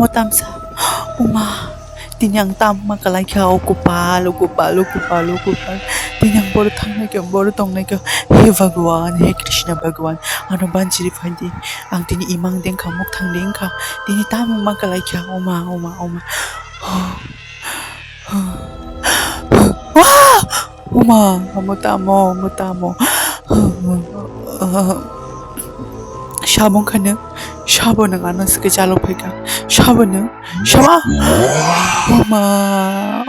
mo tamsa. Uma. Tinyang tam makalay ka okupal. Tinyang boro tong na kyo. He Bhagwan, He Krishna Bhagwan. Ano ban sirifandi. Ang tini imang din ka, muktang din ka. Tini tamang makalay ka. Uma. Uma, mutamo. Shabong ka na. Shabo ng anong sa kajalopay ka. Shabo na. Shama.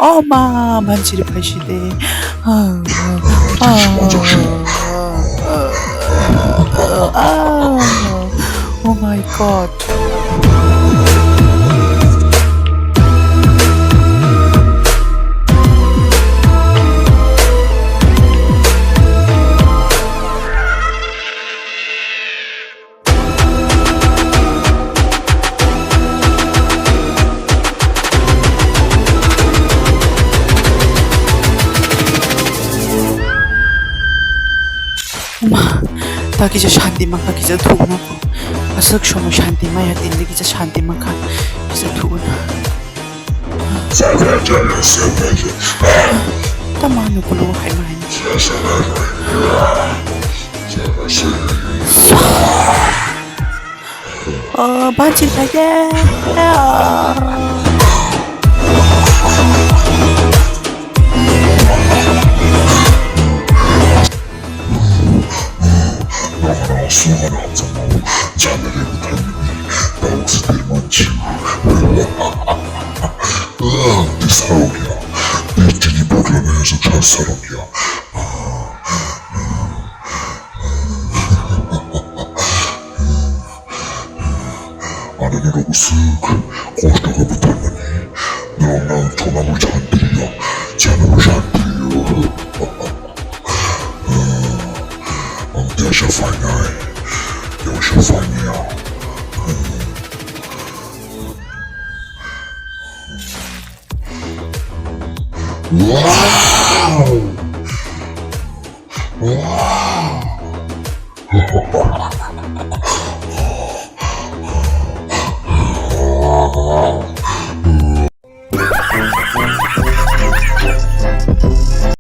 Oma. Manjiri pa siya de. Oh my God. Takiza shanti man ka kiza thugna ko asak shomo shanti ma ya din kiza shanti man ka kiza thugna tamano ko lo hai mai banchi lage 수많은 항상 자네를 못하는 나우스들만 치고 네 사랑이야 내 등이 모르면서 잘 사랑이야 아내라고 쓱 거기다가 못하느니 너랑 난 조남을 잔들이야 자네를 잔들이야 deixa falhar, deixa falhar. Uau!